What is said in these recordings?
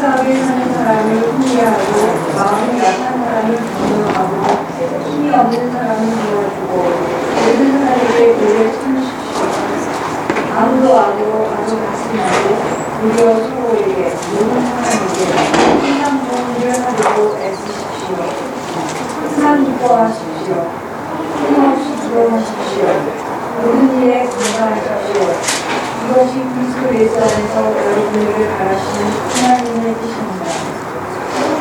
감사하게 사는 사람을 훈계하고 마음이 약한 사람을 격려하고 힘이 없는 사람을 도와주고 모든 사람에게 의를 참으십시오. 아무도 아주 가슴하고 무려 서로에게 모든 사람에게 항상 좋은 일을 하려고 애쓰십시오. 항상 기뻐하십시오. 끊임없이 기도하십시오. 모든 일에 감사하십시오. 이것이 그리스도 예수 안에서 여러분들을 바라시는 하나님의 뜻입니다.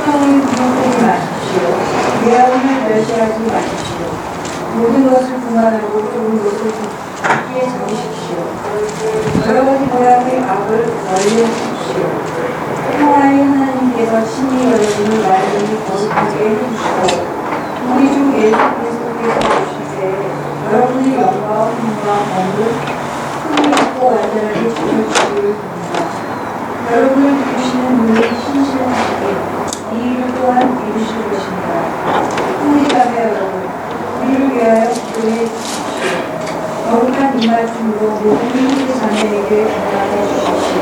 성령을 부정하지 마십시오. 외아움을 멸시하지 마십시오. 모든 것을 분간하고 좋은 것을 굳게 잡으십시오. 여러 가지 모양의 악을 멀리하십시오. 평화의 하나님께서 친히 여러분을 완전히 거룩하게 해주시고 우리 주 예수 그리스도께서 오실 때 여러분의 영광, 힘과 권을 있고 완전하게 지켜주시기를 바랍니다. 여러분을 부르시는 분이 신실하시게 이 일을 또한 이루실 것입니다. 형제자매 여러분, 우리를 위하여 기도해 주십시오. 거룩한 이 말씀으로 모든 형제 자매에게 건강해 주십시오.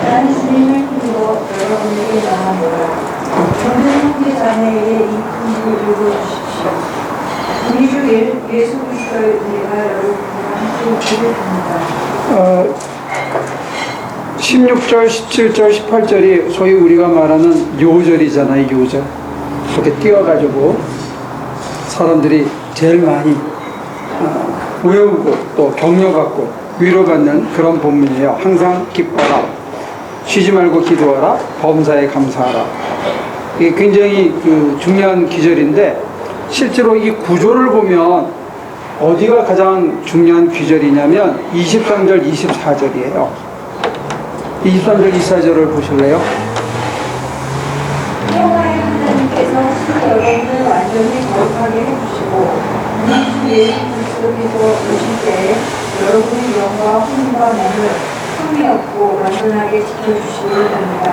나는 주님을 힘입어 여러분에게 나아노라. 모든 형제 자매에게 이 품을 이루어 주십시오. 우리 주 예수 그리스도의 은혜가 여러분과 함께 있기를 바랍니다. 16절, 17절, 18절이 소위 우리가 말하는 요절이잖아요. 요절. 이렇게 띄워가지고 사람들이 제일 많이 외우고 또 격려받고 위로받는 그런 본문이에요. 항상 기뻐라, 쉬지 말고 기도하라, 범사에 감사하라. 이게 굉장히 중요한 기절인데 실제로 이 구조를 보면 어디가 가장 중요한 귀절이냐면 23절, 24절이에요. 23절, 24절을 보실래요? 평화의 하나님께서 여러분을 완전히 거룩하게 해주시고 우리 주 예수 그리스도께서 오실 때에 여러분의 영과 혼과 몸을 흠이 없고 완전하게 지켜주시기를 바랍니다.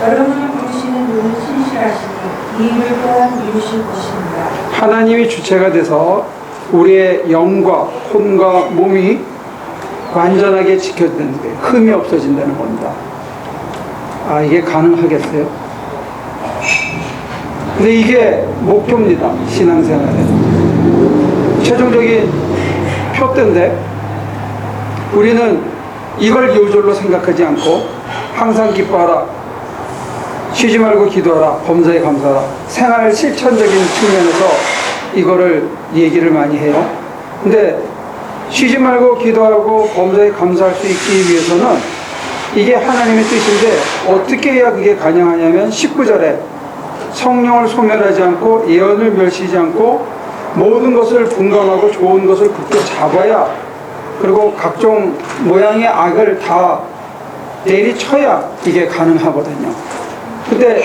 여러분을 부르시는 분은 신실하시니 이 일을 또한 이루실 것입니다. 하나님이 주체가 돼서 우리의 영과 혼과 몸이 완전하게 지켜진다는 거예요. 흠이 없어진다는 겁니다. 이게 가능하겠어요? 근데 이게 목표입니다. 신앙생활에. 최종적인 표대인데 우리는 이걸 요절로 생각하지 않고 항상 기뻐하라, 쉬지 말고 기도하라, 범사에 감사하라. 생활 실천적인 측면에서 이거를 얘기를 많이 해요. 근데 쉬지 말고 기도하고 범사에 감사할 수 있기 위해서는 이게 하나님의 뜻인데 어떻게 해야 그게 가능하냐면 19절에 성령을 소멸하지 않고 예언을 멸시하지 않고 모든 것을 분간하고 좋은 것을 굳게 잡아야, 그리고 각종 모양의 악을 다 내리쳐야 이게 가능하거든요. 근데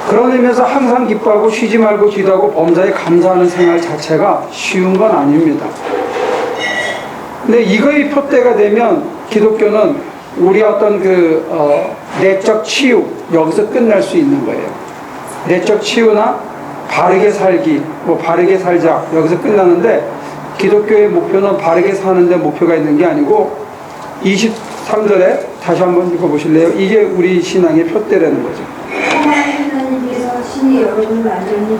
그런 의미에서 항상 기뻐하고 쉬지 말고 기도하고 범사에 감사하는 생활 자체가 쉬운 건 아닙니다. 근데 이거의 표대가 되면 기독교는 우리 어떤 내적 치유, 여기서 끝날 수 있는 거예요. 내적 치유나 바르게 살기, 바르게 살자, 여기서 끝나는데 기독교의 목표는 바르게 사는데 목표가 있는 게 아니고 23절에 다시 한번 읽어보실래요? 이게 우리 신앙의 표대라는 거죠.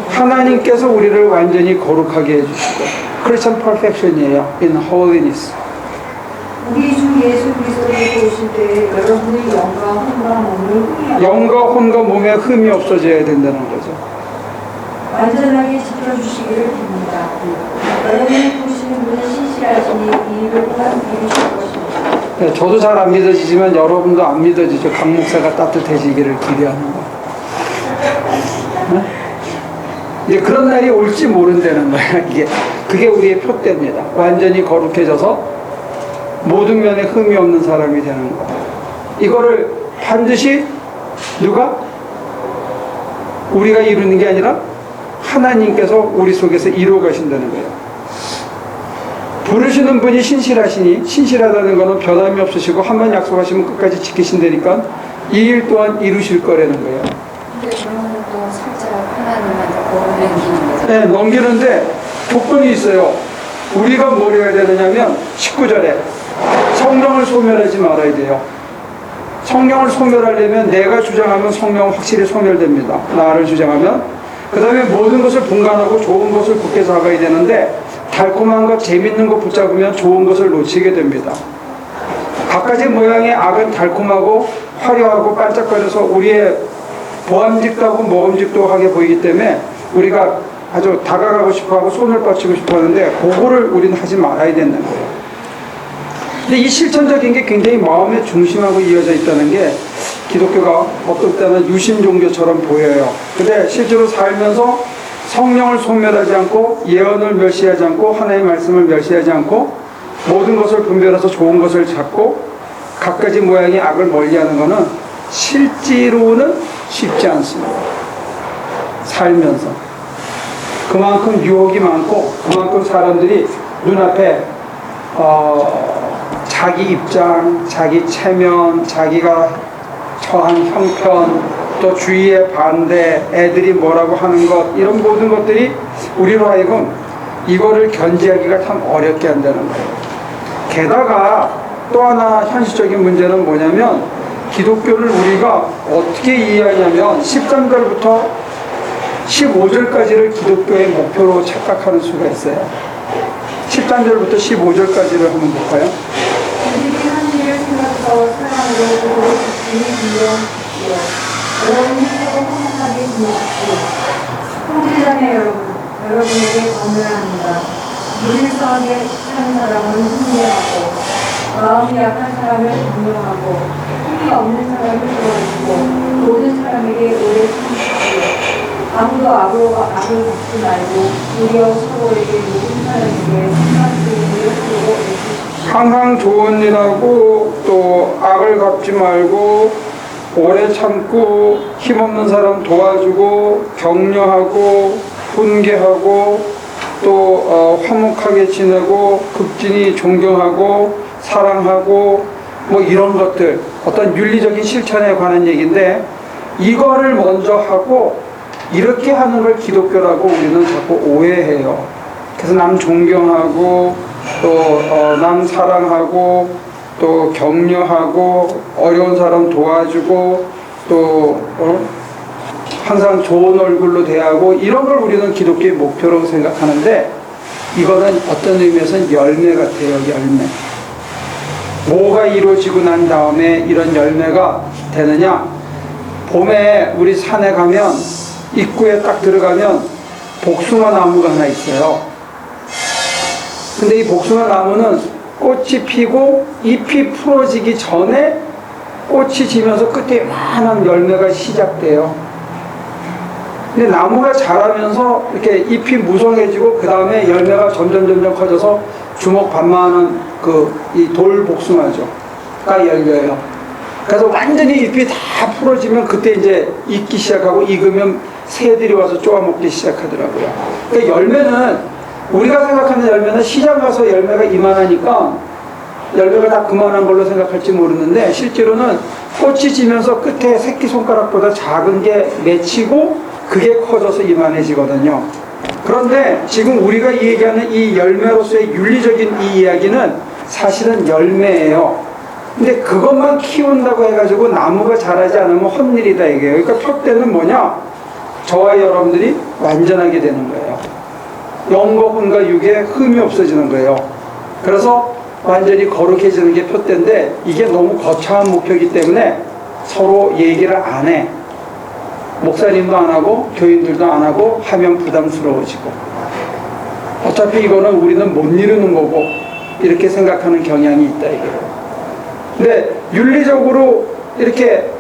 하나님께서 우리를 완전히 거룩하게 해주시고 Christian perfection이에요. In holiness. 우리 주 예수 그리스도께서 오실 때 여러분의 영과 혼과 몸을 영과 혼과 몸에 흠이 없어져야 된다는 거죠. 완전하게 지켜주시기를 빕니다. 여러분을 보시는 분은 신실하시니 이 일을 또한 이루실 것입니다. 네, 저도 잘 안 믿어지지만 여러분도 안 믿어지죠. 강 목사가 따뜻해지기를 기대하는 거. 네? 이제 그런 날이 올지 모른다는 거야. 그게 우리의 표대입니다. 완전히 거룩해져서 모든 면에 흠이 없는 사람이 되는 거. 이거를 반드시 누가? 우리가 이루는 게 아니라 하나님께서 우리 속에서 이루어 가신다는 거예요. 부르시는 분이 신실하시니, 신실하다는 것은 변함이 없으시고 한 번 약속하시면 끝까지 지키신다니까 이 일 또한 이루실 거라는 거예요. 근데 그러면 또 살짝 하나님한테 넘기는 거죠? 네, 넘기는데 조건이 있어요. 우리가 뭘 해야 되느냐면 19절에 성령을 소멸하지 말아야 돼요. 성령을 소멸하려면 내가 주장하면 성령은 확실히 소멸됩니다. 나를 주장하면. 그 다음에 모든 것을 분간하고 좋은 것을 굳게 잡아야 되는데 달콤한 것, 재밌는 것 붙잡으면 좋은 것을 놓치게 됩니다. 각가지 모양의 악은 달콤하고 화려하고 반짝거려서 우리의 보암직도 하고 먹음직도 하게 보이기 때문에 우리가 아주 다가가고 싶어하고 손을 뻗치고 싶어하는데 그거를 우리는 하지 말아야 된다는 거예요. 근데 이 실천적인 게 굉장히 마음의 중심하고 이어져 있다는 게 기독교가 어떨 때는 유신 종교처럼 보여요. 근데 실제로 살면서 성령을 소멸하지 않고 예언을 멸시하지 않고 하나님의 말씀을 멸시하지 않고 모든 것을 분별해서 좋은 것을 찾고 갖가지 모양의 악을 멀리하는 것은 실제로는 쉽지 않습니다. 살면서 그만큼 유혹이 많고 그만큼 사람들이 눈앞에 자기 입장, 자기 체면, 자기가 처한 형편, 또 주위의 반대, 애들이 뭐라고 하는 것, 이런 모든 것들이 우리로 하여금 이거를 견지하기가 참 어렵게 한다는 거예요. 게다가 또 하나 현실적인 문제는 뭐냐면 기독교를 우리가 어떻게 이해하냐면 13절부터 15절까지를 기독교의 목표로 착각하는 수가 있어요. 13절부터 15절까지를 한번 볼까요? 우리들이 한 일을 생각하고 사랑으로 그들의 집중이 빌려주십시오. 여러분이 서로 화목하게 지내십시오. 형제자매 여러분에게 권면합니다. 물릴성하게 사는 사람은 훈련하고 마음이 약한 사람을 공경하고 힘이 없는 사람을 도와주고 모든 사람에게 오래 참으십시오. 아무도 악을 갚지 말고 오히려 서로에게 모든 사람에게 생각들을 베풀고 애쓰십시오. 항상 좋은 일하고 또 악을 갚지 말고 오래 참고 힘없는 사람 도와주고 격려하고 훈계하고 또 화목하게 지내고 극진히 존경하고 사랑하고 뭐 이런 것들 어떤 윤리적인 실천에 관한 얘기인데 이거를 먼저 하고 이렇게 하는 걸 기독교라고 우리는 자꾸 오해해요. 그래서 남 존경하고 또 남 사랑하고 또 격려하고 어려운 사람 도와주고 또 항상 좋은 얼굴로 대하고 이런 걸 우리는 기독교의 목표라고 생각하는데 이거는 어떤 의미에서는 열매 같아요. 열매. 뭐가 이루어지고 난 다음에 이런 열매가 되느냐? 봄에 우리 산에 가면 입구에 딱 들어가면 복숭아 나무가 하나 있어요. 근데 이 복숭아 나무는 꽃이 피고 잎이 풀어지기 전에 꽃이 지면서 끝에 많은 열매가 시작돼요. 근데 나무가 자라면서 이렇게 잎이 무성해지고 그 다음에 열매가 점점 커져서 주먹 반만한 이 돌 복숭아가 열려요. 그래서 완전히 잎이 다 풀어지면 그때 이제 익기 시작하고 익으면 새들이 와서 쪼아먹기 시작하더라고요. 그러니까 열매는 우리가 생각하는 열매는 시장 가서 열매가 이만하니까 열매가 다 그만한 걸로 생각할지 모르는데 실제로는 꽃이 지면서 끝에 새끼손가락보다 작은 게 맺히고 그게 커져서 이만해지거든요. 그런데 지금 우리가 얘기하는 이 열매로서의 윤리적인 이 이야기는 사실은 열매예요. 근데 그것만 키운다고 해가지고 나무가 자라지 않으면 헛일이다 이게요. 그러니까 표대는 뭐냐? 저와 여러분들이 완전하게 되는 거예요. 영과 혼과 육에 흠이 없어지는 거예요. 그래서 완전히 거룩해지는 게 표대인데 이게 너무 거창한 목표이기 때문에 서로 얘기를 안 해. 목사님도 안 하고 교인들도 안 하고 하면 부담스러워지고 어차피 이거는 우리는 못 이루는 거고 이렇게 생각하는 경향이 있다 이거예요. 근데 윤리적으로 이렇게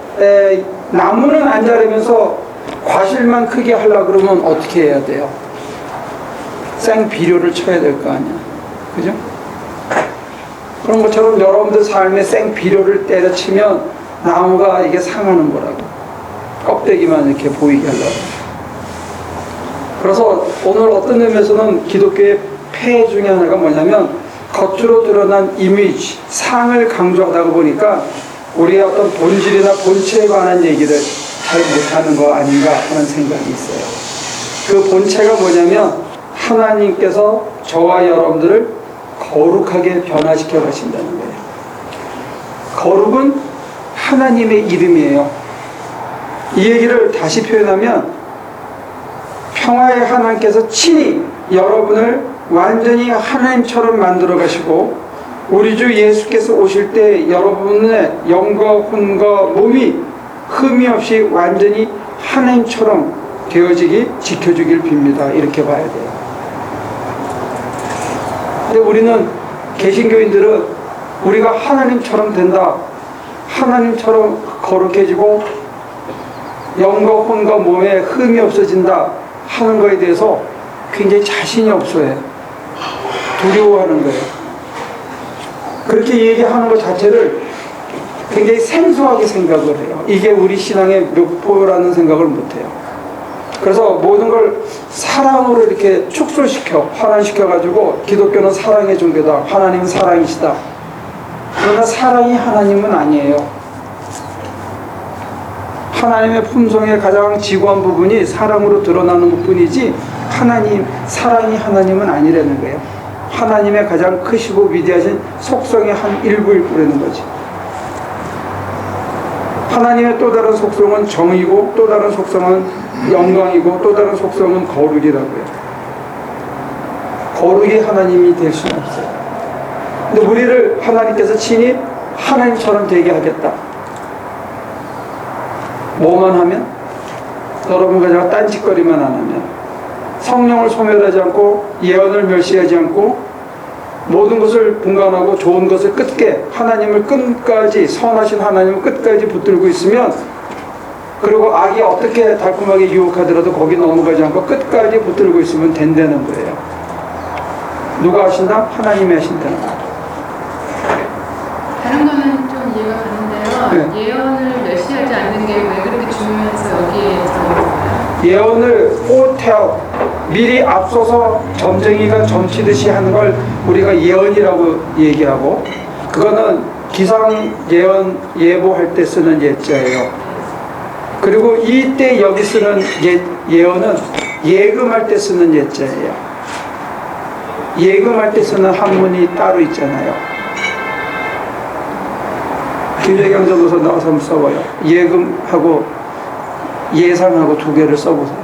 나무는 안 자라면서 과실만 크게 하려고 그러면 어떻게 해야 돼요? 생비료를 쳐야 될 거 아니야. 그죠? 그런 것처럼 여러분들 삶에 생비료를 때려치면 나무가 이게 상하는 거라고. 껍데기만 이렇게 보이게 하려고. 그래서 오늘 어떤 의미에서는 기독교의 폐해 중에 하나가 뭐냐면 겉으로 드러난 이미지, 상을 강조하다 보니까 우리의 어떤 본질이나 본체에 관한 얘기를 잘 못하는 거 아닌가 하는 생각이 있어요. 그 본체가 뭐냐면 하나님께서 저와 여러분들을 거룩하게 변화시켜 가신다는 거예요. 거룩은 하나님의 이름이에요. 이 얘기를 다시 표현하면 평화의 하나님께서 친히 여러분을 완전히 하나님처럼 만들어 가시고 우리 주 예수께서 오실 때 여러분의 영과 혼과 몸이 흠이 없이 완전히 하나님처럼 되어지기 지켜주길 빕니다. 이렇게 봐야 돼요. 근데 우리는 개신교인들은 우리가 하나님처럼 된다, 하나님처럼 거룩해지고 영과 혼과 몸에 흠이 없어진다 하는 거에 대해서 굉장히 자신이 없어요. 두려워하는 거예요. 그렇게 얘기하는 것 자체를 굉장히 생소하게 생각을 해요. 이게 우리 신앙의 묘포라는 생각을 못해요. 그래서 모든 걸 사랑으로 이렇게 축소시켜 환원시켜가지고 기독교는 사랑의 종교다, 하나님은 사랑이시다. 그러나 사랑이 하나님은 아니에요. 하나님의 품성의 가장 지고한 부분이 사랑으로 드러나는 것뿐이지 하나님, 사랑이 하나님은 아니라는 거예요. 하나님의 가장 크시고 위대하신 속성의 한 일부일 뿐이라는 거지. 하나님의 또 다른 속성은 정의고, 또 다른 속성은 영광이고, 또 다른 속성은 거룩이라고요. 거룩이 하나님이 될 수는 없어요. 근데 우리를 하나님께서 친히 하나님처럼 되게 하겠다. 뭐만 하면? 여러분과 제가 딴짓거리만 안 하면, 성령을 소멸하지 않고 예언을 멸시하지 않고 모든 것을 분간하고 좋은 것을 끝게, 하나님을 끝까지, 선하신 하나님을 끝까지 붙들고 있으면, 그리고 악이 어떻게 달콤하게 유혹하더라도 거기 넘어가지 않고 끝까지 붙들고 있으면 된다는 거예요. 누가 하신다? 하나님이 하신다는 거예요. 다른 거는 좀 이해가 가는데요. 네. 예언을 멸시하지 않는 게 왜 그렇게 중요해서 여기에 들어있어요? 예언을 포테어, 미리 앞서서 점쟁이가 점치듯이 하는 걸 우리가 예언이라고 얘기하고, 그거는 기상 예언 예보할 때 쓰는 예자예요. 그리고 이때 여기 쓰는 예언은 예금할 때 쓰는 예자예요. 예금할 때 쓰는 한문이 따로 있잖아요. 기대경전도서 나와서 한번 써봐요. 예금하고 예상하고 두 개를 써보세요.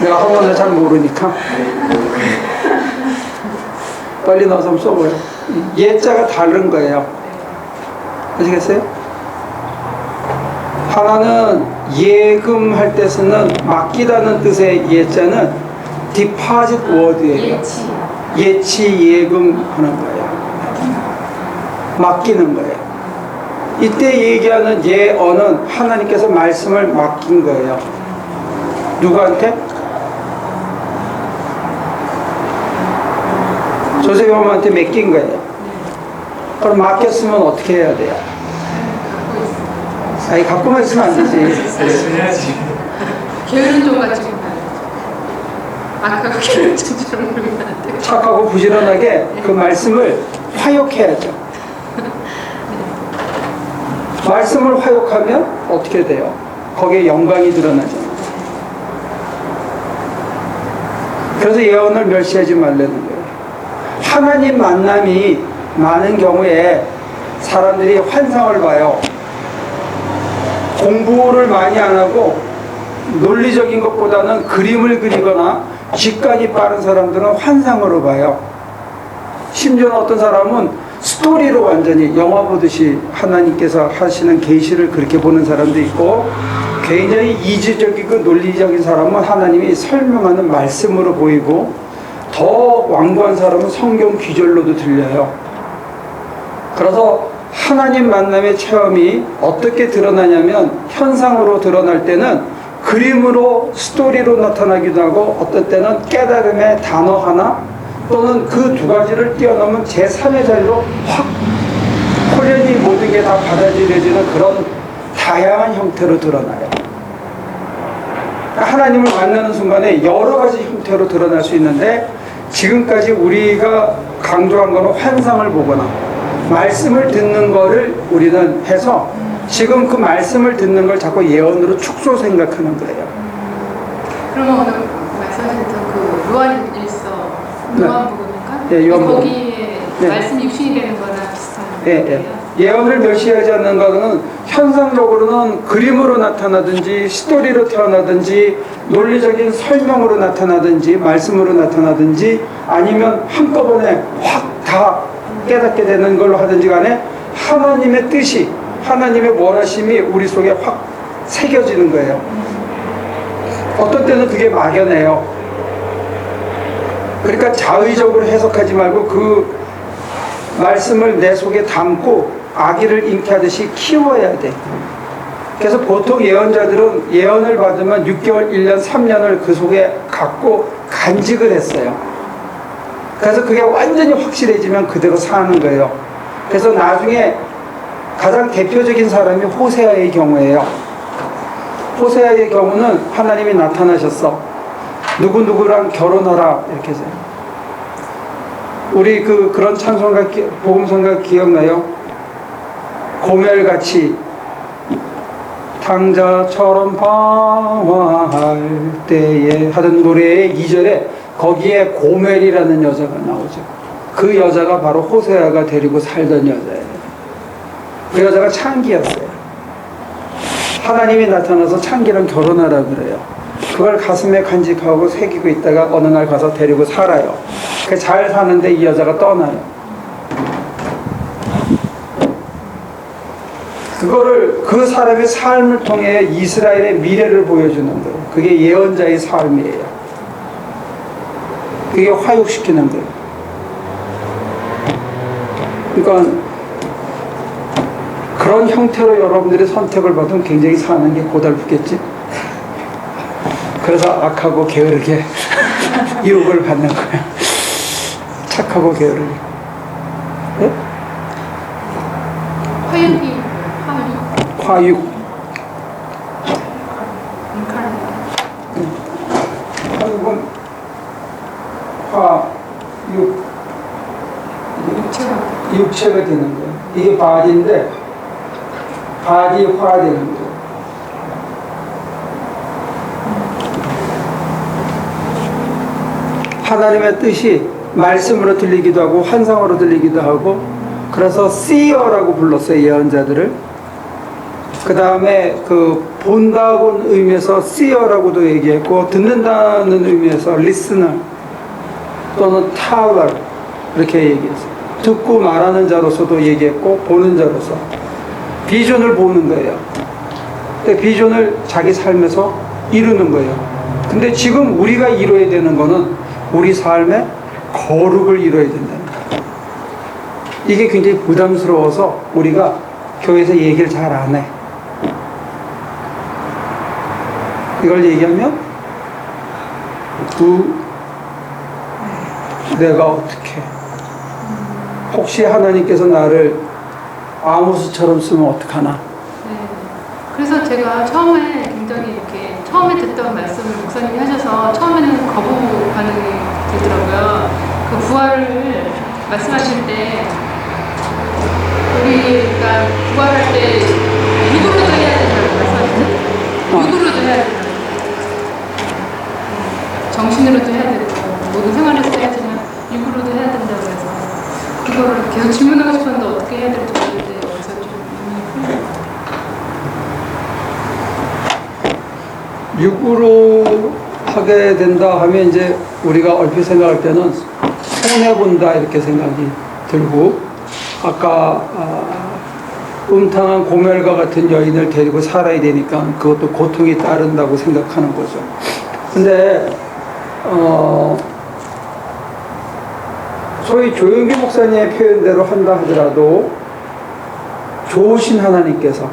내가 한문을 잘 모르니까 빨리 나와서 한번 써봐요. 예자가 다른 거예요. 아시겠어요? 하나는 예금할 때 쓰는 맡기다는 뜻의 예자는 deposit word예요. 예치 예금하는 거예요. 맡기는 거예요. 이때 얘기하는 예언은 하나님께서 말씀을 맡긴 거예요. 누구한테? 조세범한테 맡긴 거예요. 그럼 맡겼으면 어떻게 해야 돼요? 아니, 갖고만 있으면 안 되지. 게으른 종 같이 아까 게으른 종처럼 그러면 안 돼요. 착하고 부지런하게 그 말씀을 화욕해야죠. 말씀을 화욕하면 어떻게 돼요? 거기에 영광이 드러나잖아요. 그래서 예언을 멸시하지 말라는 거예요. 하나님 만남이 많은 경우에 사람들이 환상을 봐요. 공부를 많이 안 하고 논리적인 것보다는 그림을 그리거나 직관이 빠른 사람들은 환상으로 봐요. 심지어 어떤 사람은 스토리로 완전히 영화 보듯이 하나님께서 하시는 계시를 그렇게 보는 사람도 있고, 굉장히 이지적이고 논리적인 사람은 하나님이 설명하는 말씀으로 보이고, 더 완고한 사람은 성경 귀절로도 들려요. 그래서 하나님 만남의 체험이 어떻게 드러나냐면, 현상으로 드러날 때는 그림으로 스토리로 나타나기도 하고, 어떤 때는 깨달음의 단어 하나 또는 그 두 가지를 뛰어넘은 제3의 자리로 확 홀연히 모든 게 다 받아들여지는 그런 다양한 형태로 드러나요. 하나님을 만나는 순간에 여러 가지 형태로 드러날 수 있는데, 지금까지 우리가 강조한 거는 환상을 보거나 말씀을 듣는 거를 우리는 해서 지금 그 말씀을 듣는 걸 자꾸 예언으로 축소 생각하는 거예요. 그러면 오늘 말씀하셨던 그 요한일서 요한복음인가? 네, 요한복음. 거기에 네. 말씀이 육신이 되는 거랑 비슷한 예, 거예요? 예. 예언을 멸시하지 않는 것은 현상적으로는 그림으로 나타나든지 스토리로 태어나든지 논리적인 설명으로 나타나든지 말씀으로 나타나든지 아니면 한꺼번에 확 다 깨닫게 되는 걸로 하든지 간에 하나님의 뜻이 하나님의 원하심이 우리 속에 확 새겨지는 거예요. 어떤 때는 그게 막연해요. 그러니까 자의적으로 해석하지 말고 그 말씀을 내 속에 담고 아기를 잉태하듯이 키워야 돼. 그래서 보통 예언자들은 예언을 받으면 6개월, 1년, 3년을 그 속에 갖고 간직을 했어요. 그래서 그게 완전히 확실해지면 그대로 사는 거예요. 그래서 나중에 가장 대표적인 사람이 호세아의 경우예요. 호세아의 경우는 하나님이 나타나셨어. 누구누구랑 결혼하라 이렇게 해서. 우리 그런 찬송가 복음성가 기억나요? 고멜같이 당자처럼 방황할 때에 하던 노래의 2절에 거기에 고멜이라는 여자가 나오죠. 그 여자가 바로 호세아가 데리고 살던 여자예요. 그 여자가 창기였어요. 하나님이 나타나서 창기랑 결혼하라 그래요. 그걸 가슴에 간직하고 새기고 있다가 어느 날 가서 데리고 살아요. 잘 사는데 이 여자가 떠나요. 그거를 그 사람의 삶을 통해 이스라엘의 미래를 보여주는 거예요. 그게 예언자의 삶이에요. 그게 화육시키는 거예요. 그러니까 그런 형태로 여러분들이 선택을 받으면 굉장히 사는 게 고달프겠지. 그래서 악하고 게으르게 유혹을 받는 거야. 착하고 게으르게. 네? 화육이 화육. 화육은 화육. 육체가 되는 거예요. 이게 바디인데 바디화 되는 거예요. 하나님의 뜻이 말씀으로 들리기도 하고 환상으로 들리기도 하고 그래서 seer라고 불렀어요. 예언자들을. 그 다음에 본다고는 의미에서 seer라고도 얘기했고 듣는다는 의미에서 listener 또는 teller 이렇게 얘기했어요. 듣고 말하는 자로서도 얘기했고 보는 자로서 비전을 보는 거예요. 근데 비전을 자기 삶에서 이루는 거예요. 근데 지금 우리가 이루어야 되는 거는 우리 삶의 거룩을 이루어야 된다는 거예요. 이게 굉장히 부담스러워서 우리가 교회에서 얘기를 잘 안 해. 이걸 얘기하면 내가 어떻게 혹시 하나님께서 나를 아모스처럼 쓰면 어떡하나. 네. 그래서 제가 처음에 굉장히 이렇게 처음에 듣던 말씀을 목사님이 하셔서 처음에는 거부 반응이 들더라고요. 그 부활을 말씀하실 때 우리가 부활할 때 육으로도 해야 된다고 말씀하셨죠? 육으로도 해야 된다. 정신으로도 해야 되고 모든 생활에서 해야지만 육으로도 해야 된다고 해서 그거를 계속 질문하고 싶었는데 어떻게 해야 될지 모르겠는데 어디서 좀 육으로 하게 된다 하면 이제 우리가 얼핏 생각할 때는 손해본다 이렇게 생각이 들고 아까 음탕한 고멜과 같은 여인을 데리고 살아야 되니까 그것도 고통이 따른다고 생각하는 거죠. 근데 소위 조영기 목사님의 표현대로 한다 하더라도 좋으신 하나님께서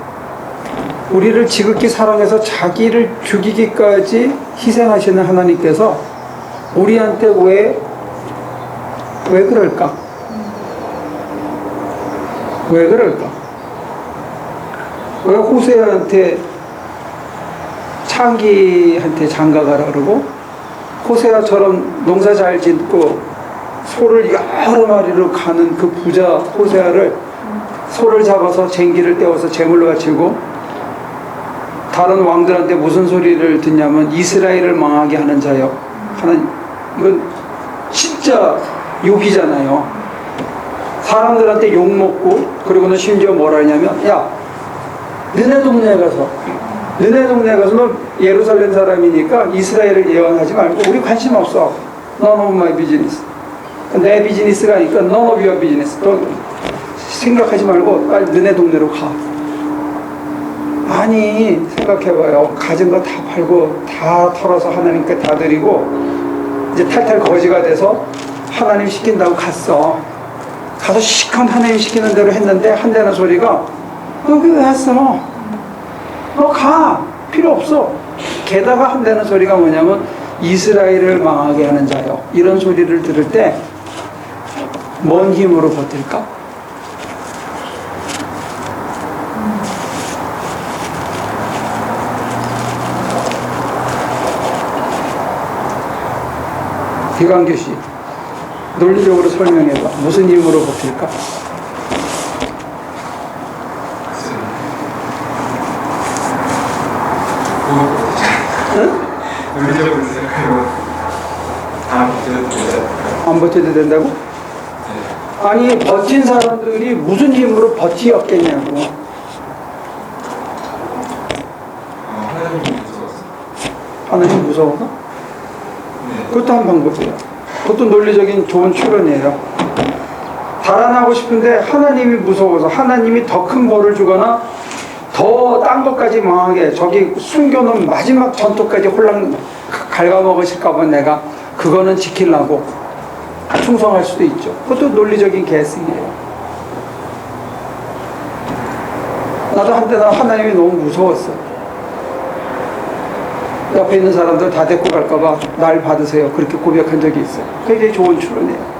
우리를 지극히 사랑해서 자기를 죽이기까지 희생하시는 하나님께서 우리한테 왜 그럴까? 왜 그럴까? 왜 호세아한테 창기한테 장가가라 그러고 호세아처럼 농사 잘 짓고 소를 여러 마리로 가는 그 부자 호세아를 소를 잡아서 쟁기를 떼어서 제물로 바치고 다른 왕들한테 무슨 소리를 듣냐면 이스라엘을 망하게 하는 자요. 하나님, 이건 진짜 욕이잖아요. 사람들한테 욕먹고, 그리고는 심지어 뭐라 하냐면, 야, 너네 동네에 가서 너 예루살렘 사람이니까 이스라엘을 예언하지 말고 우리 관심 없어. None of my business. 내 비즈니스가 아니까 none of your business. 너 생각하지 말고 빨리 너네 동네로 가. 아니, 생각해봐요. 가진 거 다 팔고 다 털어서 하나님께 다 드리고 이제 탈탈 거지가 돼서 하나님 시킨다고 갔어. 가서 시컷 하나님 시키는 대로 했는데 한다는 소리가 여기 왜 왔어? 너 가! 필요 없어. 게다가 한다는 소리가 뭐냐면 이스라엘을 망하게 하는 자요. 이런 소리를 들을 때 뭔 힘으로 버틸까? 비광규 씨, 논리적으로 설명해봐. 무슨 힘으로 버틸까? 논리적으로 생각하면 안 버텨도 된다고? 아니, 버틴 사람들이 무슨 힘으로 버티었겠냐고. 하나님이 무서웠어. 하나님 무서워서? 네. 그것도 한 방법이에요. 그것도 논리적인 좋은 추론이에요. 달아나고 싶은데 하나님이 무서워서, 하나님이 더 큰 벌을 주거나 더 딴 것까지 망하게, 저기 숨겨놓은 마지막 전투까지 홀랑 갉아먹으실까봐 내가 그거는 지키려고 충성할 수도 있죠. 그것도 논리적인 계승이에요. 나도 한때 나 하나님이 너무 무서웠어. 옆에 있는 사람들 다 데리고 갈까봐 날 받으세요. 그렇게 고백한 적이 있어요. 굉장히 좋은 추론이에요.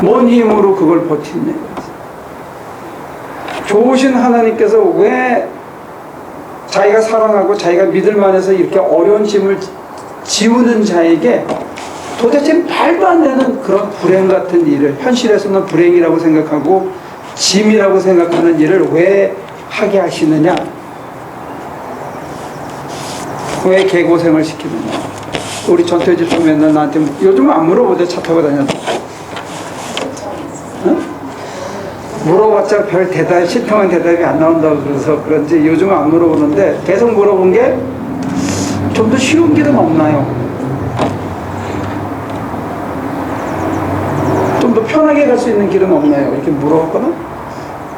뭔 힘으로 그걸 버티냐. 좋으신 하나님께서 왜 자기가 사랑하고 자기가 믿을 만해서 이렇게 어려운 짐을 지우는 자에게 도대체 말도 안 되는 그런 불행 같은 일을, 현실에서는 불행이라고 생각하고 짐이라고 생각하는 일을 왜 하게 하시느냐? 왜 개고생을 시키느냐? 우리 전태집 좀 맨날 나한테 요즘 안 물어보대. 차 타고 다녀도 물어봤자 별 대답, 실평한 대답이 안 나온다고 그래서 그런지 요즘은 안 물어보는데 계속 물어본 게 좀 더 쉬운 길은 없나요? 좀 더 편하게 갈 수 있는 길은 없나요? 이렇게 물어봤거든?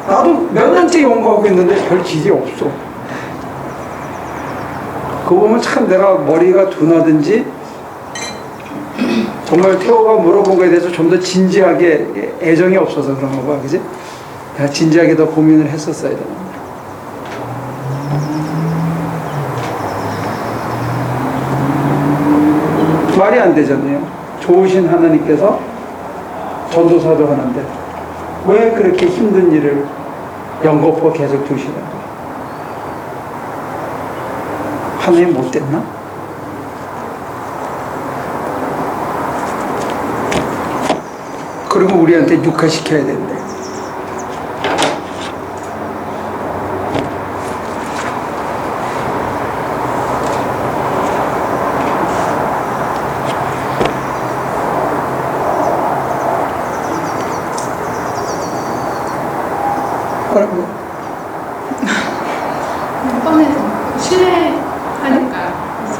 나도 몇 년째 연구하고 있는데 별 길이 없어. 그거 보면 참 내가 머리가 둔하든지 정말 태호가 물어본 거에 대해서 좀 더 진지하게 애정이 없어서 그런 거 봐, 그지? 내가 진지하게 더 고민을 했었어야 되는데. 말이 안 되잖아요. 좋으신 하나님께서 전도사도 하는데 왜 그렇게 힘든 일을 연거푸 계속 두시냐고. 하나님 못됐나? 그리고 우리한테 육화시켜야 된대. 뭐라고? 뻔해서 신뢰하니까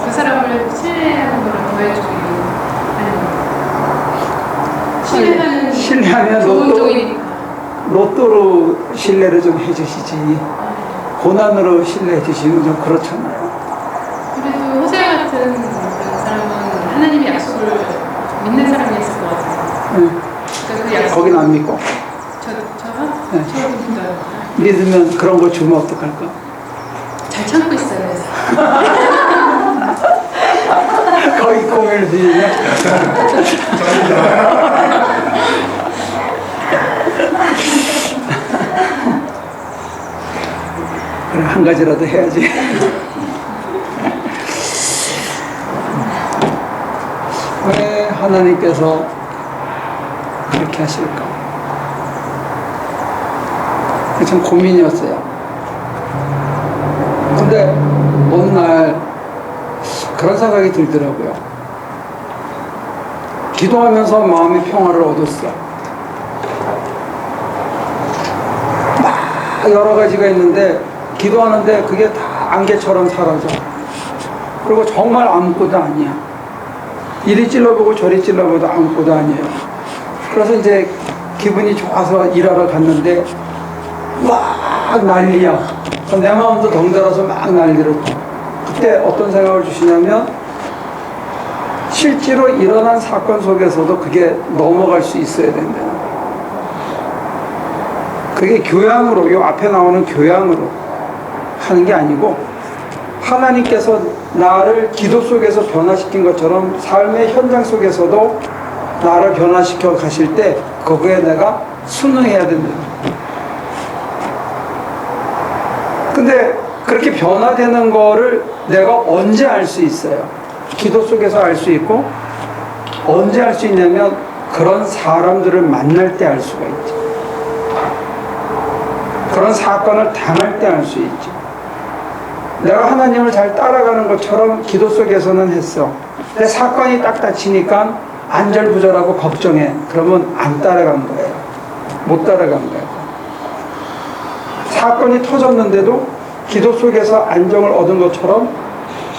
그 사람을 신뢰하는 걸 더해주기 아니면 신뢰하는 신뢰하면 쪽이니까. 로또로 신뢰를 좀 해주시지. 고난으로 신뢰해 주시면 좀 그렇잖아요. 그래도 호세 같은 그 사람은 하나님의 약속을 믿는 사람이었을 것 같아요. 네. 그러니까 그 약속. 거긴 안 믿고. 저요? 네. 저도 믿어요. 믿으면 그런 거 주면 어떡할까? 잘 참고 있어요. 그래서. 거의 공연주의냐? 그래, 한 가지라도 해야지. 왜 하나님께서 그렇게 하실까? 참 고민이었어요. 근데 어느 날 그런 생각이 들더라고요. 기도하면서 마음의 평화를 얻었어. 막 여러 가지가 있는데 기도하는데 그게 다 안개처럼 사라져. 그리고 정말 아무것도 아니야. 이리 찔러보고 저리 찔러보도 아무것도 아니에요. 그래서 이제 기분이 좋아서 일하러 갔는데 막 난리야. 내 마음도 덩달아서 막 난리를. 그때 어떤 생각을 주시냐면 실제로 일어난 사건 속에서도 그게 넘어갈 수 있어야 된다. 그게 교양으로, 요 앞에 나오는 교양으로 하는 게 아니고 하나님께서 나를 기도 속에서 변화시킨 것처럼 삶의 현장 속에서도 나를 변화시켜 가실 때 거기에 내가 순응해야 된다. 근데 그렇게 변화되는 거를 내가 언제 알 수 있어요? 기도 속에서 알 수 있고, 언제 알 수 있냐면 그런 사람들을 만날 때 알 수가 있죠. 그런 사건을 당할 때 알 수 있죠. 내가 하나님을 잘 따라가는 것처럼 기도 속에서는 했어. 근데 사건이 딱 닥치니까 안절부절하고 걱정해. 그러면 안 따라간 거예요. 못 따라간 거예요. 사건이 터졌는데도 기도 속에서 안정을 얻은 것처럼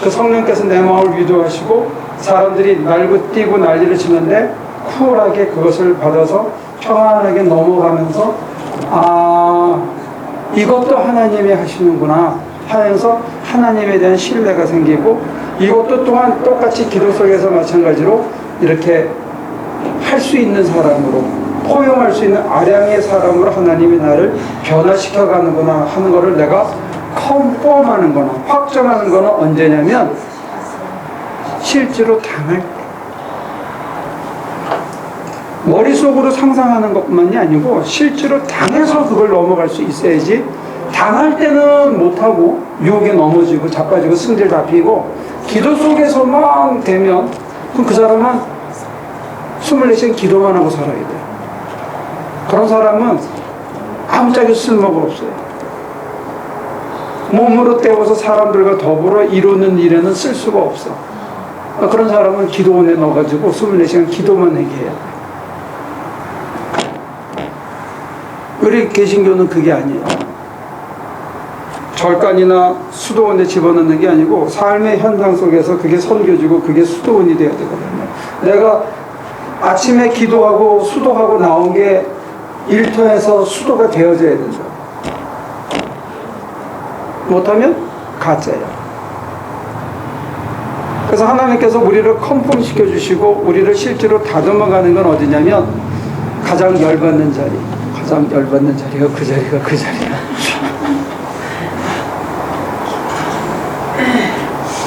그 성령께서 내 마음을 위로하시고 사람들이 날고 뛰고 난리를 치는데 쿨하게 그것을 받아서 평안하게 넘어가면서 아, 이것도 하나님이 하시는구나 하면서 하나님에 대한 신뢰가 생기고, 이것도 또한 똑같이 기도 속에서 마찬가지로 이렇게 할 수 있는 사람으로, 포용할 수 있는 아량의 사람으로 하나님이 나를 변화시켜 가는구나 하는 것을 내가 컨펌하는 거나 확정하는 거는 언제냐면 실제로 당할 때. 머릿속으로 상상하는 것만이 아니고 실제로 당해서 그걸 넘어갈 수 있어야지, 당할 때는 못하고 유혹에 넘어지고 자빠지고 승질 잡히고 기도 속에서만 되면 그럼 그 사람은 24시간 기도만 하고 살아야 돼요. 그런 사람은 아무짝에 쓸모가 없어요. 몸으로 때워서 사람들과 더불어 이루는 일에는 쓸 수가 없어. 그런 사람은 기도원에 넣어가지고 24시간 기도만 하게 해야 돼. 우리 개신교는 그게 아니에요. 절간이나 수도원에 집어넣는 게 아니고 삶의 현장 속에서 그게 선교지고 그게 수도원이 되어야 되거든요. 내가 아침에 기도하고 수도하고 나온 게 일터에서 수도가 되어져야 된다. 못하면 가짜예요. 그래서 하나님께서 우리를 컨펌 시켜주시고 우리를 실제로 다듬어가는 건 어디냐면 가장 열받는 자리. 가장 열받는 자리가 그 자리가 그 자리야.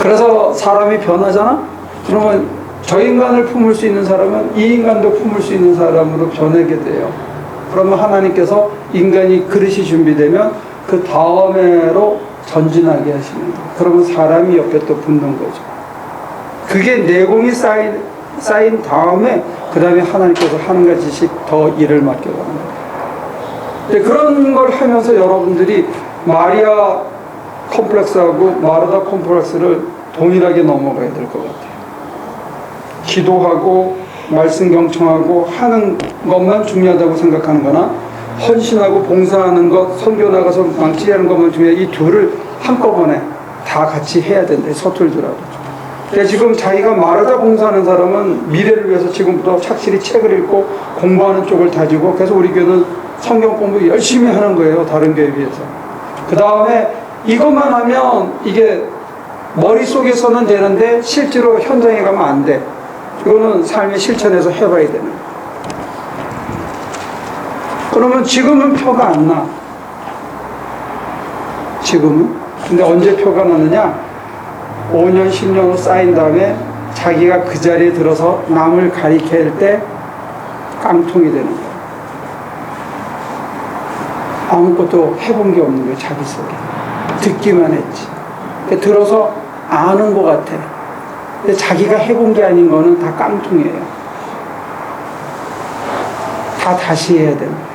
그래서 사람이 변하잖아? 그러면 저 인간을 품을 수 있는 사람은 이 인간도 품을 수 있는 사람으로 변하게 돼요. 그러면 하나님께서 인간이 그릇이 준비되면 그 다음에로 전진하게 하시는 거예요. 그러면 사람이 옆에 또 붙는 거죠. 그게 내공이 쌓인 다음에 그 다음에 하나님께서 한 가지씩 더 일을 맡겨가는 거예요. 그런 걸 하면서 여러분들이 마리아 컴플렉스하고 마르다 컴플렉스를 동일하게 넘어가야 될 것 같아요. 기도하고 말씀 경청하고 하는 것만 중요하다고 생각하는 거나 헌신하고 봉사하는 것, 선교 나가서 망치하는 것만 중요해. 이 둘을 한꺼번에 다 같이 해야 된다. 서툴더라도. 지금 자기가 마르다 봉사하는 사람은 미래를 위해서 지금부터 착실히 책을 읽고 공부하는 쪽을 다지고, 그래서 우리 교회는 성경 공부 열심히 하는 거예요. 다른 교회에 비해서. 그 다음에 이것만 하면 이게 머릿속에서는 되는데 실제로 현장에 가면 안 돼. 이거는 삶의 실천에서 해봐야 되는 거예요. 그러면 지금은 표가 안 나. 지금은. 근데 언제 표가 나느냐? 5년, 10년 쌓인 다음에 자기가 그 자리에 들어서 남을 가리킬 때 깡통이 되는 거예요. 아무것도 해본 게 없는 거예요. 자기 속에. 듣기만 했지. 들어서 아는 것 같아. 근데 자기가 해본 게 아닌 거는 다 깡통이에요. 다 다시 해야 되는 거예요.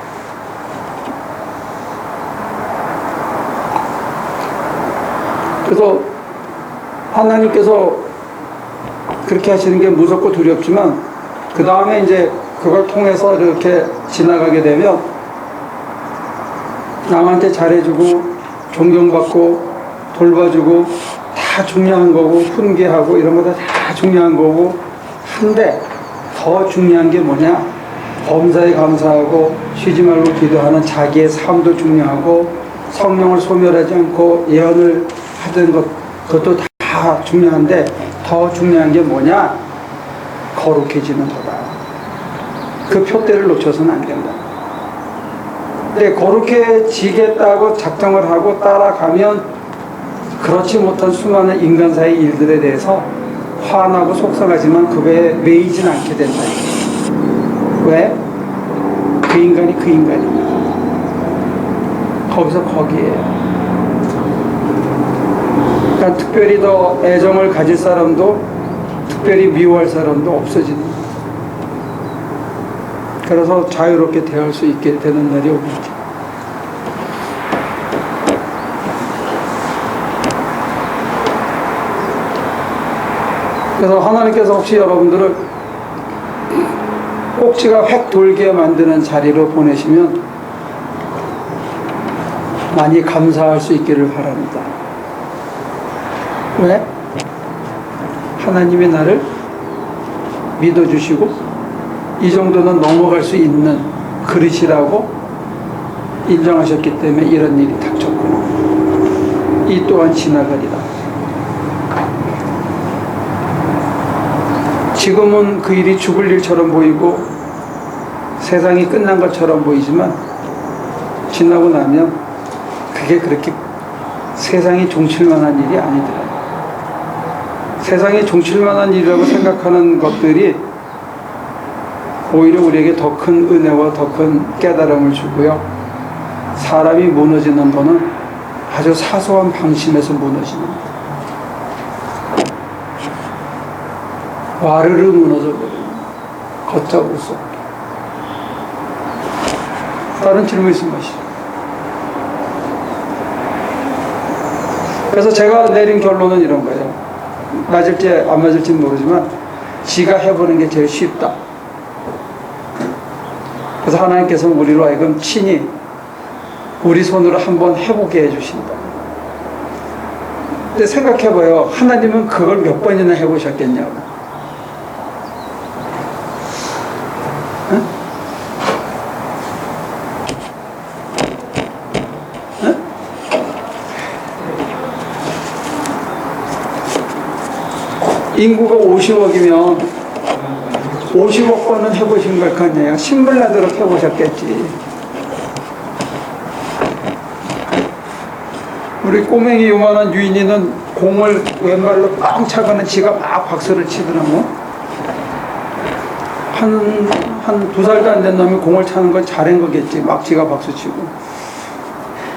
그래서 하나님께서 그렇게 하시는 게 무섭고 두렵지만 그 다음에 이제 그걸 통해서 이렇게 지나가게 되면 남한테 잘해주고 존경받고 돌봐주고 다 중요한 거고 훈계하고 이런 거 다 중요한 거고 한데 더 중요한 게 뭐냐? 범사에 감사하고 쉬지 말고 기도하는 자기의 삶도 중요하고 성령을 소멸하지 않고 예언을 하던 그것도 다 중요한데 더 중요한 게 뭐냐? 거룩해지는 거다. 그 표대를 놓쳐서는 안 된다. 근데 거룩해지겠다고 작정을 하고 따라가면 그렇지 못한 수많은 인간사의 일들에 대해서 화나고 속상하지만 그거에 매이진 않게 된다. 왜? 그 인간이 그 인간이니까. 거기서 거기에요. 그러니까 특별히 더 애정을 가질 사람도 특별히 미워할 사람도 없어지는 거예요. 그래서 자유롭게 대할 수 있게 되는 날이 오겠죠. 그래서 하나님께서 혹시 여러분들을 꼭지가 획 돌게 만드는 자리로 보내시면 많이 감사할 수 있기를 바랍니다. 왜? 하나님이 나를 믿어주시고 이 정도는 넘어갈 수 있는 그릇이라고 인정하셨기 때문에 이런 일이 닥쳤구나. 이 또한 지나가리라. 지금은 그 일이 죽을 일처럼 보이고 세상이 끝난 것처럼 보이지만 지나고 나면 그게 그렇게 세상이 종칠 만한 일이 아니더라고요. 세상이 종칠 만한 일이라고 생각하는 것들이 오히려 우리에게 더 큰 은혜와 더 큰 깨달음을 주고요. 사람이 무너지는 거는 아주 사소한 방심에서 무너지는 거예요. 와르르 무너져버리는 걷잡을 수 없게. 다른 질문 있으면 하시죠. 그래서 제가 내린 결론은 이런 거예요. 맞을지 안 맞을지 모르지만 지가 해보는 게 제일 쉽다. 그래서 하나님께서는 우리로 하여금 친히 우리 손으로 한번 해보게 해주신다. 근데 생각해봐요. 하나님은 그걸 몇 번이나 해보셨겠냐고. 응? 응? 인구가 50억이면 50억 번은 해보신 걸 거 아니에요. 신물나도록 해보셨겠지. 우리 꼬맹이 요만한 유인이는 공을 왼발로 빵 차고는 지가 막 박수를 치더라고. 한 2살도 안 된 놈이 공을 차는 걸 잘한 거겠지. 막 지가 박수 치고.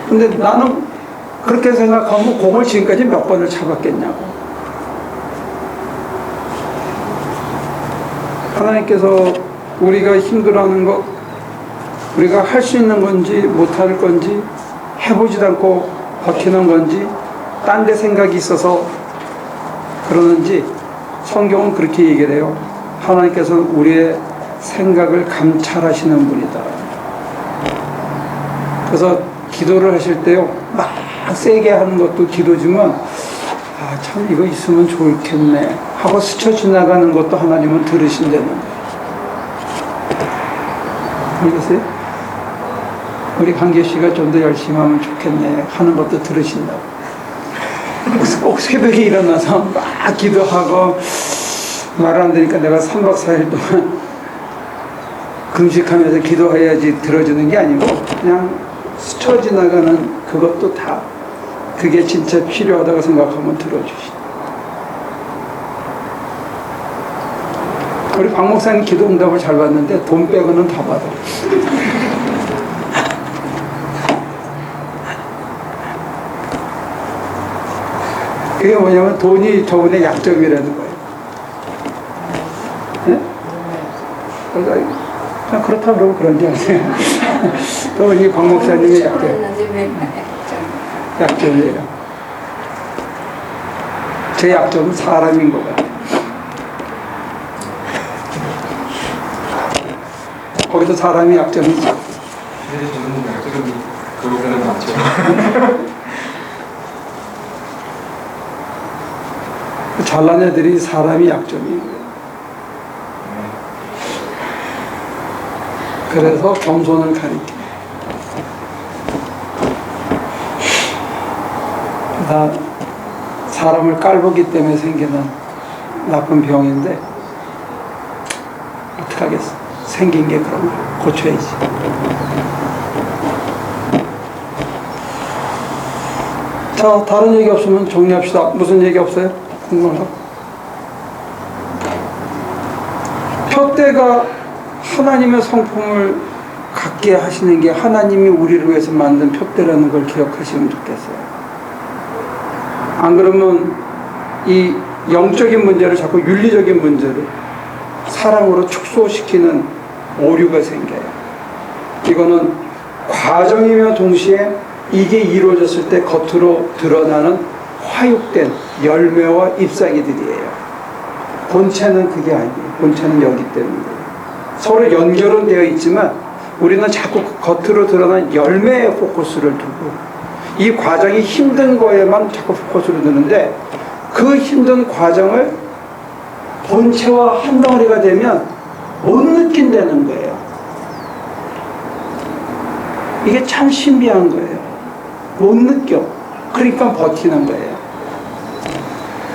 근데 나는 그렇게 생각하면 공을 지금까지 몇 번을 차봤겠냐고. 하나님께서 우리가 힘들어하는 것, 우리가 할 수 있는 건지 못할 건지 해보지도 않고 버티는 건지 딴 데 생각이 있어서 그러는지 성경은 그렇게 얘기를 해요. 하나님께서는 우리의 생각을 감찰하시는 분이다. 그래서 기도를 하실 때요, 막 세게 하는 것도 기도지만 아, 참 이거 있으면 좋겠네 하고 스쳐 지나가는 것도 하나님은 들으신다는 거예요. 알겠어요? 우리 강계 씨가 좀 더 열심히 하면 좋겠네 하는 것도 들으신다고. 꼭 새벽에 일어나서 막 기도하고 말 안 되니까 내가 3박 4일 동안 금식하면서 기도해야지 들어주는 게 아니고 그냥 스쳐 지나가는 그것도 다 그게 진짜 필요하다고 생각하면 들어주시다. 우리 박 목사님 기도 응답을 잘 받는데 돈 빼고는 다 받아. 그게 뭐냐면 돈이 저분의 약점이라는 거예요. 네? 그냥 그렇다 그러고 그런지 아세요? 돈이 박 목사님의 약점이에요. 제 약점은 사람인 것 같아요. 거기서 사람이 약점이죠. 사실 저는 약점이 그거보다는 많죠. 잘난 애들이 사람이 약점이에요. 그래서 겸손을 가리켜. 나 사람을 깔보기 때문에 생기는 나쁜 병인데 어떡하겠어. 생긴 게 그런 거야. 고쳐야지. 자, 다른 얘기 없으면 정리합시다. 무슨 얘기 없어요? 궁금한 거? 표대가 하나님의 성품을 갖게 하시는 게 하나님이 우리를 위해서 만든 표대라는 걸 기억하시면 좋겠어요. 안 그러면 이 영적인 문제를 자꾸 윤리적인 문제를 사랑으로 축소시키는 오류가 생겨요. 이거는 과정이며 동시에 이게 이루어졌을 때 겉으로 드러나는 화육된 열매와 잎사귀들이에요. 본체는 그게 아니에요. 본체는 여기 때문에 서로 연결은 되어 있지만 우리는 자꾸 겉으로 드러난 열매에 포커스를 두고 이 과정이 힘든 거에만 자꾸 포커스를 두는데 그 힘든 과정을 본체와 한 덩어리가 되면 못 느낀다는 거예요. 이게 참 신비한 거예요. 못 느껴. 그러니까 버티는 거예요.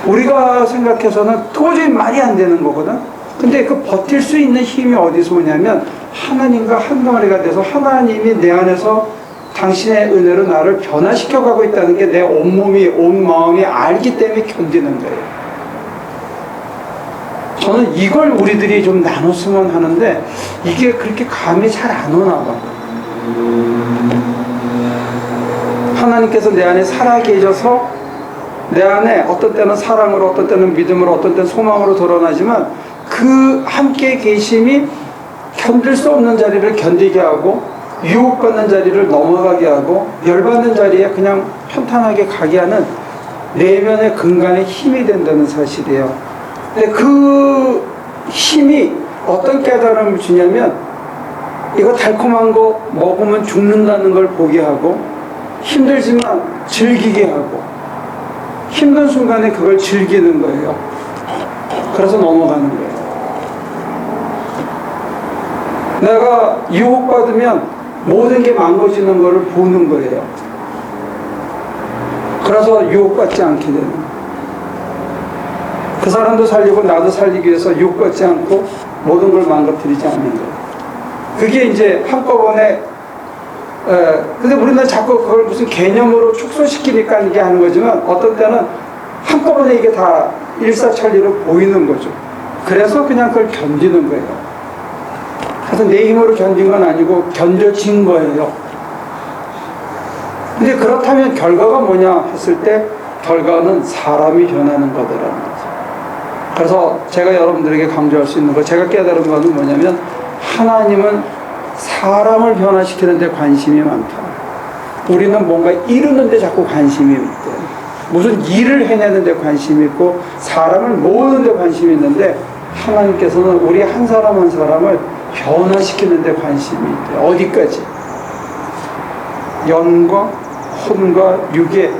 우리가 생각해서는 도저히 말이 안 되는 거거든. 근데 그 버틸 수 있는 힘이 어디서 오냐면 하나님과 한 덩어리가 돼서 하나님이 내 안에서 당신의 은혜로 나를 변화시켜 가고 있다는 게 내 온몸이 온 마음이 알기 때문에 견디는 거예요. 저는 이걸 우리들이 좀 나눴으면 하는데 이게 그렇게 감이 잘 안 오나 봐. 하나님께서 내 안에 살아 계셔서 내 안에 어떤 때는 사랑으로 어떤 때는 믿음으로 어떤 때는 소망으로 드러나지만 그 함께 계심이 견딜 수 없는 자리를 견디게 하고 유혹받는 자리를 넘어가게 하고 열받는 자리에 그냥 편탄하게 가게 하는 내면의 근간의 힘이 된다는 사실이에요. 근데 그 힘이 어떤 깨달음을 주냐면 이거 달콤한 거 먹으면 죽는다는 걸 보게 하고 힘들지만 즐기게 하고 힘든 순간에 그걸 즐기는 거예요. 그래서 넘어가는 거예요. 내가 유혹받으면 모든 게 망가지는 것을 보는 거예요. 그래서 유혹받지 않게 되는 거예요. 그 사람도 살리고 나도 살리기 위해서 유혹받지 않고 모든 걸 망가뜨리지 않는 거예요. 그게 이제 한꺼번에 근데 우리는 자꾸 그걸 무슨 개념으로 축소시키니까 이게 하는 거지만 어떤 때는 한꺼번에 이게 다 일사천리로 보이는 거죠. 그래서 그냥 그걸 견디는 거예요. 그래서 내 힘으로 견딘 건 아니고 견뎌진 거예요. 근데 그렇다면 결과가 뭐냐 했을 때 결과는 사람이 변하는 거더라는 거죠. 그래서 제가 여러분들에게 강조할 수 있는 거, 제가 깨달은 거는 뭐냐면 하나님은 사람을 변화시키는 데 관심이 많다. 우리는 뭔가 이루는 데 자꾸 관심이 있대. 무슨 일을 해내는 데 관심이 있고 사람을 모으는 데 관심이 있는데 하나님께서는 우리 한 사람 한 사람을 변화시키는 데 관심이 있대. 어디까지? 영과 혼과 육에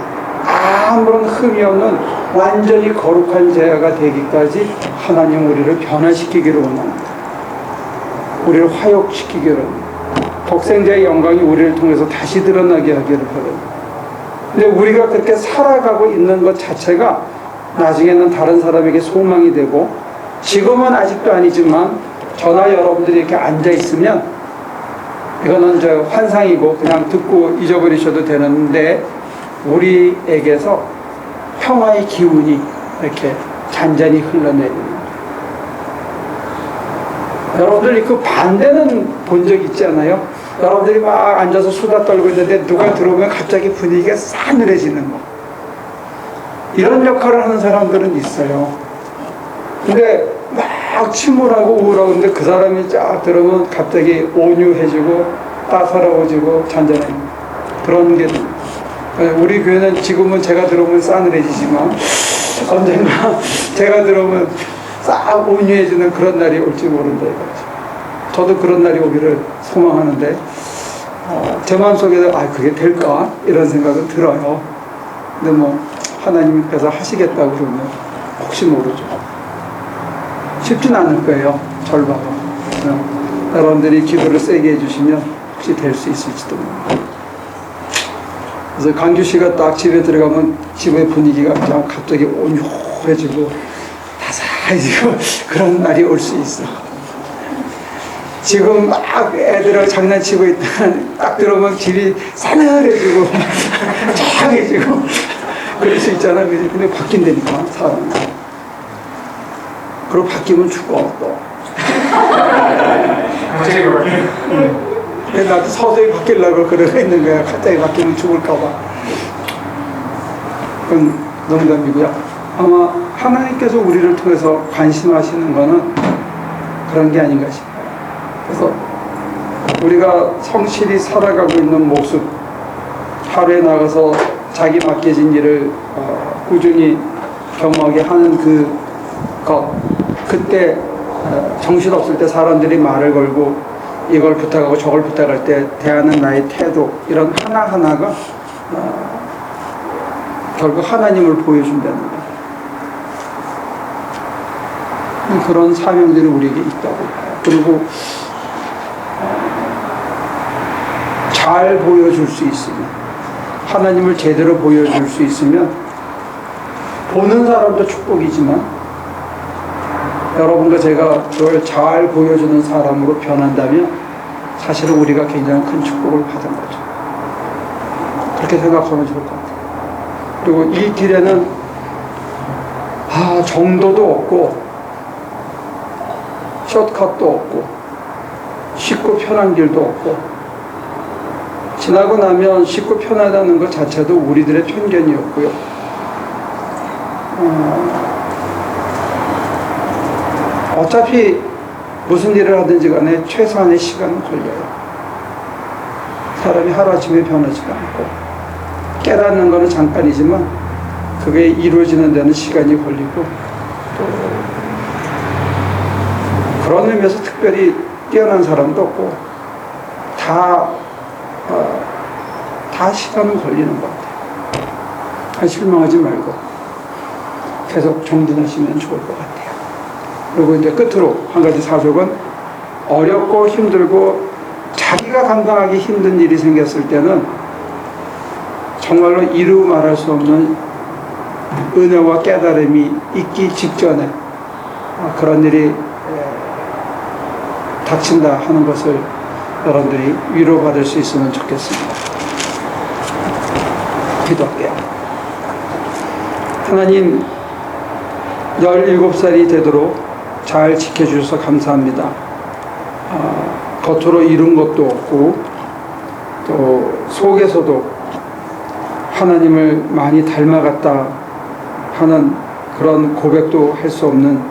아무런 흠이 없는 완전히 거룩한 제아가 되기까지 하나님 우리를 변화시키기를 원합니다. 우리를 화욕시키기를 원합니다. 독생자의 영광이 우리를 통해서 다시 드러나게 하기를 바랍니다. 근데 우리가 그렇게 살아가고 있는 것 자체가 나중에는 다른 사람에게 소망이 되고 지금은 아직도 아니지만 저나 여러분들이 이렇게 앉아있으면 이거는 저 환상이고 그냥 듣고 잊어버리셔도 되는데 우리에게서 평화의 기운이 이렇게 잔잔히 흘러내리는 여러분들이 그 반대는 본 적 있지 않아요? 여러분들이 막 앉아서 수다 떨고 있는데 누가 들어오면 갑자기 분위기가 싸늘해지는 거. 이런 역할을 하는 사람들은 있어요. 근데 막 침울하고 우울하고 근데 그 사람이 쫙 들어오면 갑자기 온유해지고 따사로워지고 잔잔해지고 그런 게 우리 교회는 지금은 제가 들어오면 싸늘해지지만 언젠가 제가 들어오면 싹 온유해지는 그런 날이 올지 모른다 이거죠. 저도 그런 날이 오기를 소망하는데 제 마음속에도 그게 될까? 이런 생각은 들어요. 근데 뭐 하나님께서 하시겠다고 그러면 혹시 모르죠. 쉽진 않을 거예요. 절반은. 여러분들이 기도를 세게 해주시면 혹시 될 수 있을지도 모릅니다. 그래서 강규 씨가 딱 집에 들어가면 집의 분위기가 그냥 갑자기 온유해지고 다사해지고 그런 날이 올 수 있어. 지금 막 애들하고 장난치고 있다가 딱 들어오면 집이 싸늘해지고 쫙해지고 그럴 수 있잖아. 그지? 근데 바뀐다니까 사람이. 그리고 바뀌면 죽어 또. 나도 서서히 바뀌려고 그러고 있는 거야. 갑자기 바뀌면 죽을까봐. 그건 농담이고요. 아마 하나님께서 우리를 통해서 관심하시는 거는 그런 게 아닌가 싶어요. 그래서 우리가 성실히 살아가고 있는 모습, 하루에 나가서 자기 맡겨진 일을 꾸준히 겸허하게 하는 그때 정신없을 때 사람들이 말을 걸고 이걸 부탁하고 저걸 부탁할 때 대하는 나의 태도, 이런 하나하나가 결국 하나님을 보여준다는 거예요. 그런 사명들이 우리에게 있다고 봐요. 그리고 잘 보여줄 수 있으면, 하나님을 제대로 보여줄 수 있으면 보는 사람도 축복이지만 여러분과 제가 그걸 잘 보여주는 사람으로 변한다면 사실은 우리가 굉장히 큰 축복을 받은 거죠. 그렇게 생각하면 좋을 것 같아요. 그리고 이 길에는 정도도 없고 숏컷도 없고 쉽고 편한 길도 없고, 지나고 나면 쉽고 편하다는 것 자체도 우리들의 편견이었고요. 어차피 무슨 일을 하든지 간에 최소한의 시간은 걸려요. 사람이 하루아침에 변하지가 않고, 깨닫는 거는 잠깐이지만 그게 이루어지는 데는 시간이 걸리고, 또 그런 의미에서 특별히 뛰어난 사람도 없고 다 시간은 걸리는 것 같아요. 실망하지 말고 계속 정진하시면 좋을 것 같아요. 그리고 이제 끝으로 한 가지 사족은, 어렵고 힘들고 자기가 감당하기 힘든 일이 생겼을 때는 정말로 이루 말할 수 없는 은혜와 깨달음이 있기 직전에 그런 일이 닥친다 하는 것을 여러분들이 위로받을 수 있으면 좋겠습니다. 기도할게요. 하나님, 17살이 되도록 잘 지켜주셔서 감사합니다. 겉으로 이룬 것도 없고 또 속에서도 하나님을 많이 닮아갔다 하는 그런 고백도 할 수 없는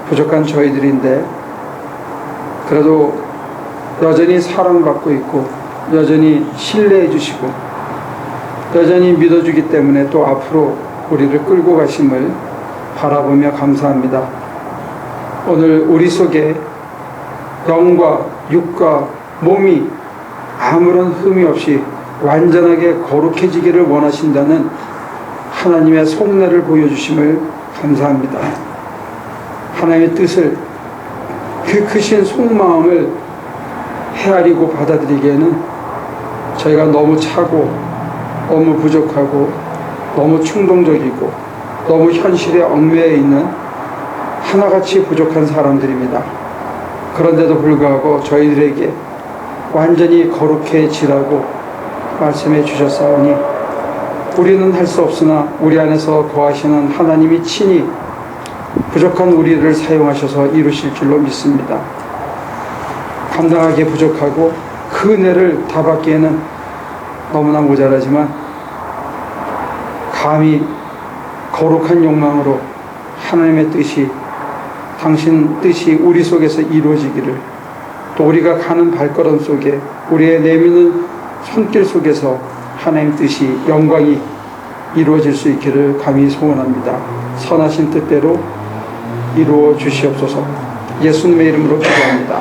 부족한 저희들인데, 그래도 여전히 사랑받고 있고 여전히 신뢰해 주시고 여전히 믿어주기 때문에 또 앞으로 우리를 끌고 가심을 바라보며 감사합니다. 오늘 우리 속에 영과 육과 몸이 아무런 흠이 없이 완전하게 거룩해지기를 원하신다는 하나님의 속내를 보여주심을 감사합니다. 하나님의 뜻을, 그 크신 속마음을 헤아리고 받아들이기에는 저희가 너무 차고 너무 부족하고 너무 충동적이고 너무 현실에 얽매여 있는 하나같이 부족한 사람들입니다. 그런데도 불구하고 저희들에게 완전히 거룩해지라고 말씀해 주셨사오니 우리는 할 수 없으나 우리 안에서 거하시는 하나님이 친히 부족한 우리를 사용하셔서 이루실 줄로 믿습니다. 감당하기에 부족하고 그 은혜를 다 받기에는 너무나 모자라지만 감히 거룩한 욕망으로 하나님의 뜻이, 당신 뜻이 우리 속에서 이루어지기를, 또 우리가 가는 발걸음 속에 우리의 내미는 손길 속에서 하나님 뜻이, 영광이 이루어질 수 있기를 감히 소원합니다. 선하신 뜻대로 이루어 주시옵소서. 예수님의 이름으로 기도합니다.